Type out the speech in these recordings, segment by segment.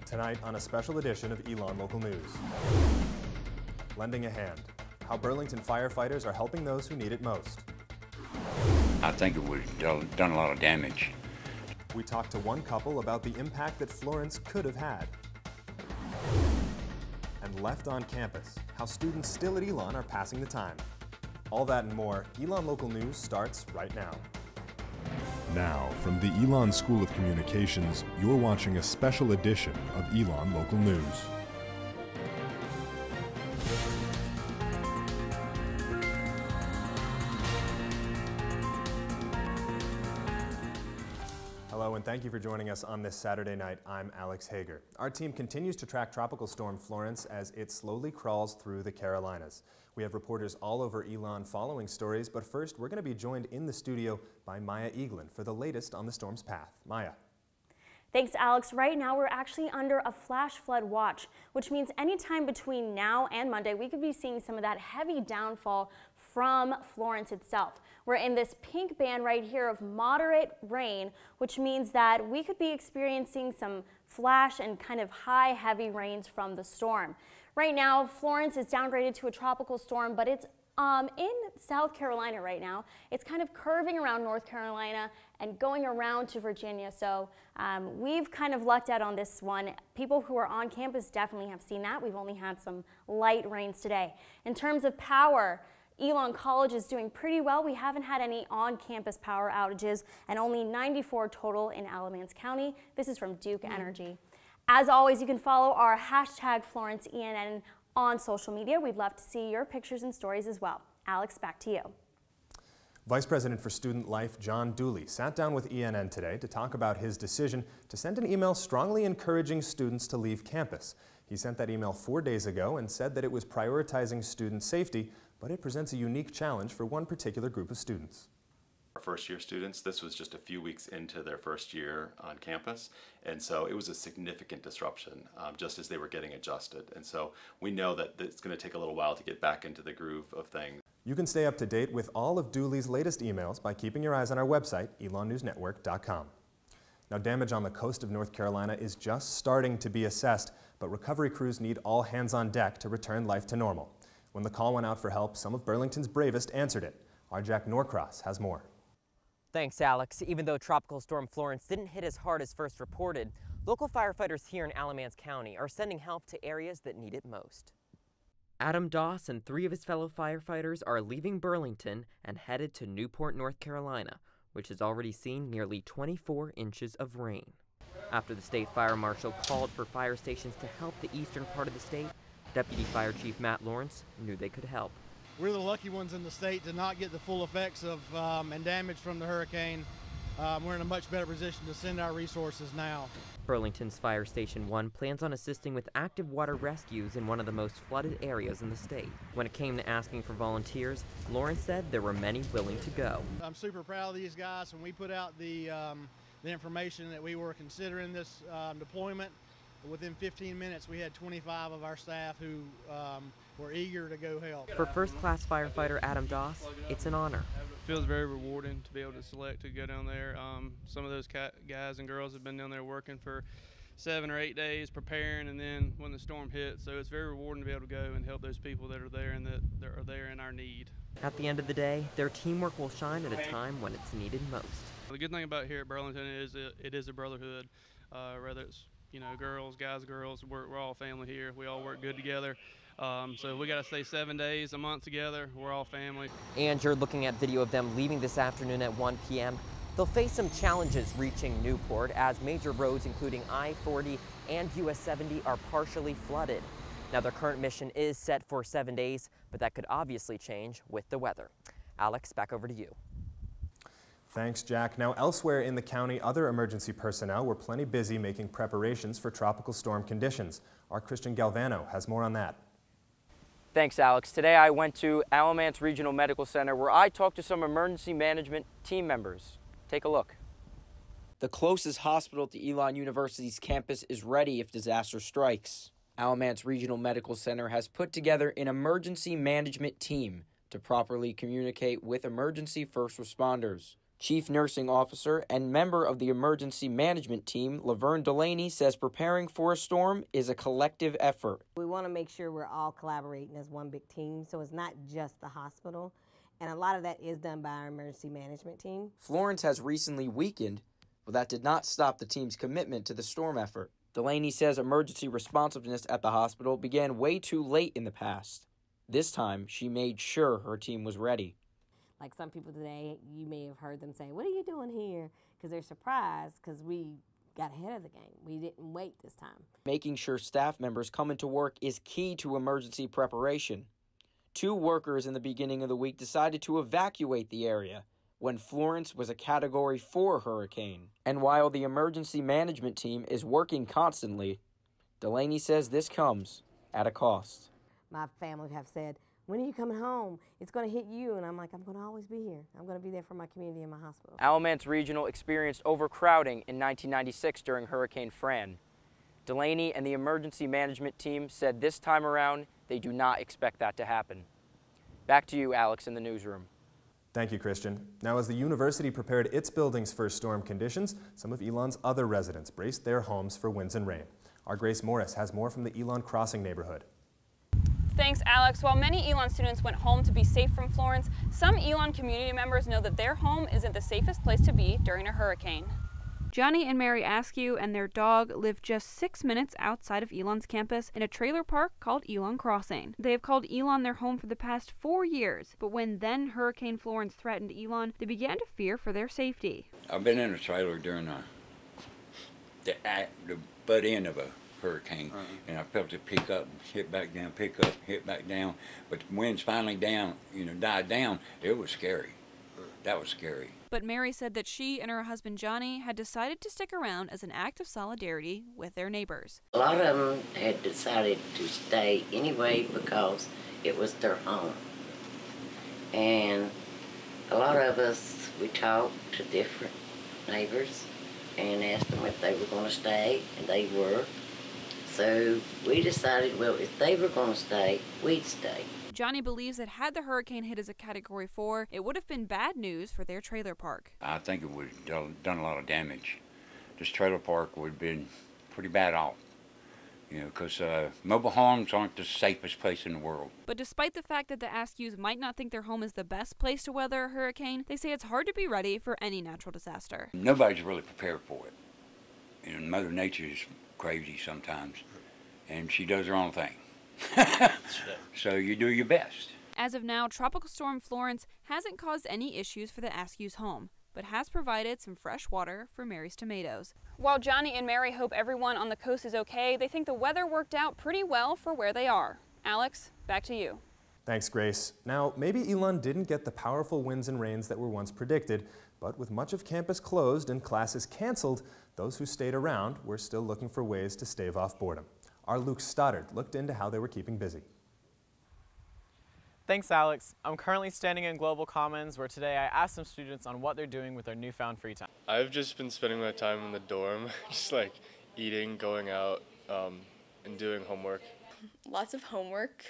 Tonight on a special edition of Elon Local News. Lending a hand. How Burlington firefighters are helping those who need it most. I think it would have done a lot of damage. We talked to one couple about the impact that Florence could have had. And left on campus, how students still at Elon are passing the time. All that and more, Elon Local News starts right now. Now, from the Elon School of Communications, you're watching a special edition of Elon Local News. Hello and thank you for joining us on this Saturday night. I'm Alex Hager. Our team continues to track Tropical Storm Florence as it slowly crawls through the Carolinas. We have reporters all over Elon following stories, but first we're going to be joined in the studio by Maya Eaglin for the latest on the storm's path. Maya. Thanks, Alex. Right now, we're actually under a flash flood watch, which means anytime between now and Monday, we could be seeing some of that heavy downfall from Florence itself. We're in this pink band right here of moderate rain, which means that we could be experiencing some flash and kind of high, heavy rains from the storm. Right now, Florence is downgraded to a tropical storm, but it's in South Carolina right now. It's kind of curving around North Carolina and going around to Virginia. So we've kind of lucked out on this one. People who are on campus definitely have seen that. We've only had some light rains today. In terms of power, Elon College is doing pretty well. We haven't had any on-campus power outages and only 94 total in Alamance County. This is from Duke Energy. As always, you can follow our hashtag FlorenceENN on social media. We'd love to see your pictures and stories as well. Alex, back to you. Vice President for Student Life John Dooley sat down with ENN today to talk about his decision to send an email strongly encouraging students to leave campus. He sent that email 4 days ago and said that it was prioritizing student safety, but it presents a unique challenge for one particular group of students. Our first-year students, this was just a few weeks into their first year on campus, and so it was a significant disruption just as they were getting adjusted. And so we know that it's going to take a little while to get back into the groove of things. You can stay up to date with all of Dooley's latest emails by keeping your eyes on our website, elonnewsnetwork.com. Now, damage on the coast of North Carolina is just starting to be assessed, but recovery crews need all hands on deck to return life to normal. When the call went out for help, some of Burlington's bravest answered it. Our Jack Norcross has more. Thanks, Alex. Even though Tropical Storm Florence didn't hit as hard as first reported, local firefighters here in Alamance County are sending help to areas that need it most. Adam Doss and 3 of his fellow firefighters are leaving Burlington and headed to Newport, North Carolina, which has already seen nearly 24 inches of rain. After the state fire marshal called for fire stations to help the eastern part of the state, Deputy Fire Chief Matt Lawrence knew they could help. We're the lucky ones in the state to not get the full effects of and damage from the hurricane. We're in a much better position to send our resources now. Burlington's Fire Station 1 plans on assisting with active water rescues in one of the most flooded areas in the state. When it came to asking for volunteers, Lawrence said there were many willing to go. I'm super proud of these guys. When we put out the information that we were considering this deployment, within 15 minutes we had 25 of our staff who were eager to go help. For first-class firefighter Adam Doss, it's an honor. It feels very rewarding to be able to select to go down there. Some of those guys and girls have been down there working for 7 or 8 days preparing, and then when the storm hit, so it's very rewarding to be able to go and help those people that are there and that are there in our need. At the end of the day, their teamwork will shine at a time when it's needed most. The good thing about here at Burlington is it is a brotherhood, whether it's girls, guys, girls, we're all family here. We all work good together. So we got to stay 7 days a month together. We're all family. And you're looking at video of them leaving this afternoon at 1 p.m. They'll face some challenges reaching Newport as major roads including I-40 and US 70 are partially flooded. Now their current mission is set for 7 days, but that could obviously change with the weather. Alex, back over to you. Thanks, Jack. Now, elsewhere in the county, other emergency personnel were plenty busy making preparations for tropical storm conditions. Our Christian Galvano has more on that. Thanks, Alex. Today I went to Alamance Regional Medical Center where I talked to some emergency management team members. Take a look. The closest hospital to Elon University's campus is ready if disaster strikes. Alamance Regional Medical Center has put together an emergency management team to properly communicate with emergency first responders. Chief Nursing Officer and member of the emergency management team, Laverne Delaney, says preparing for a storm is a collective effort. We want to make sure we're all collaborating as one big team, so it's not just the hospital, and a lot of that is done by our emergency management team. Florence has recently weakened, but that did not stop the team's commitment to the storm effort. Delaney says emergency responsiveness at the hospital began way too late in the past. This time, she made sure her team was ready. Like some people today, you may have heard them say, "What are you doing here?" Because they're surprised because we got ahead of the game. We didn't wait this time. Making sure staff members come into work is key to emergency preparation. 2 workers in the beginning of the week decided to evacuate the area when Florence was a Category 4 hurricane. And while the emergency management team is working constantly, Delaney says this comes at a cost. My family have said, "When are you coming home? It's going to hit you." And I'm like, I'm going to always be here. I'm going to be there for my community and my hospital. Alamance Regional experienced overcrowding in 1996 during Hurricane Fran. Delaney and the emergency management team said this time around they do not expect that to happen. Back to you, Alex, in the newsroom. Thank you, Christian. Now, as the university prepared its buildings for storm conditions, some of Elon's other residents braced their homes for winds and rain. Our Grace Morris has more from the Elon Crossing neighborhood. Thanks, Alex. While many Elon students went home to be safe from Florence, some Elon community members know that their home isn't the safest place to be during a hurricane. Johnny and Mary Askew and their dog live just 6 minutes outside of Elon's campus in a trailer park called Elon Crossing. They have called Elon their home for the past 4 years, but when then Hurricane Florence threatened Elon, they began to fear for their safety. I've been in a trailer during the butt end of a hurricane, and I felt it pick up, hit back down, pick up, hit back down. But the wind's finally down, died down. It was scary. That was scary. But Mary said that she and her husband Johnny had decided to stick around as an act of solidarity with their neighbors. A lot of them had decided to stay anyway because it was their home. And a lot of us, we talked to different neighbors and asked them if they were going to stay, and they were. So we decided, well, if they were going to stay, we'd stay. Johnny believes that had the hurricane hit as a Category 4, it would have been bad news for their trailer park. I think it would have done a lot of damage. This trailer park would have been pretty bad off, because mobile homes aren't the safest place in the world. But despite the fact that the Askews might not think their home is the best place to weather a hurricane, they say it's hard to be ready for any natural disaster. Nobody's really prepared for it. Mother Nature is crazy sometimes, and she does her own thing. So you do your best. As of now, Tropical Storm Florence hasn't caused any issues for the Askew's home, but has provided some fresh water for Mary's tomatoes. While Johnny and Mary hope everyone on the coast is okay, they think the weather worked out pretty well for where they are. Alex, back to you. Thanks, Grace. Now, maybe Elon didn't get the powerful winds and rains that were once predicted, but with much of campus closed and classes canceled, those who stayed around were still looking for ways to stave off boredom. Our Luke Stoddard looked into how they were keeping busy. Thanks, Alex. I'm currently standing in Global Commons, where today I asked some students on what they're doing with their newfound free time. I've just been spending my time in the dorm, just eating, going out, and doing homework. Lots of homework,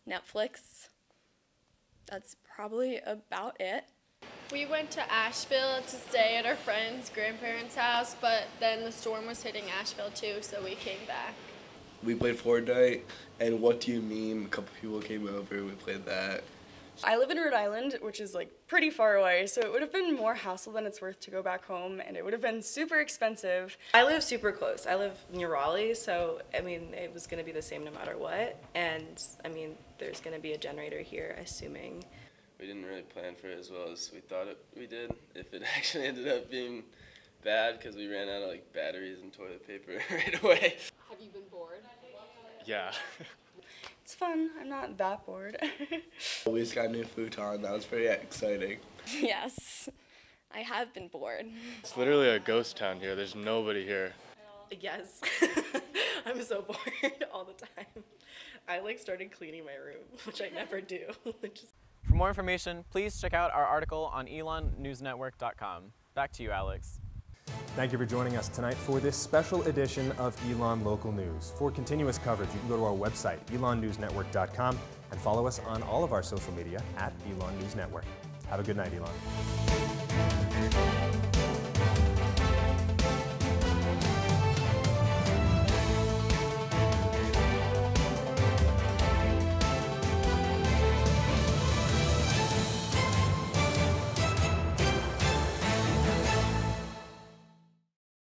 Netflix. That's probably about it. We went to Asheville to stay at our friend's grandparents' house, but then the storm was hitting Asheville too, so we came back. We played Fortnite and What Do You Meme? A couple people came over, we played that. I live in Rhode Island, which is pretty far away, so it would have been more hassle than it's worth to go back home, and it would have been super expensive. I live super close. I live near Raleigh, so it was going to be the same no matter what, and there's going to be a generator here, assuming. We didn't really plan for it as well as we thought we did. If it actually ended up being bad, because we ran out of batteries and toilet paper right away. Have you been bored? Yeah. It's fun. I'm not that bored. We just got a new futon. That was pretty exciting. Yes, I have been bored. It's literally a ghost town here. There's nobody here. Yes. I'm so bored all the time. I started cleaning my room, which I never do. For more information, please check out our article on elonnewsnetwork.com. Back to you, Alex. Thank you for joining us tonight for this special edition of Elon Local News. For continuous coverage, you can go to our website, elonnewsnetwork.com, and follow us on all of our social media at Elon News Network. Have a good night, Elon. News.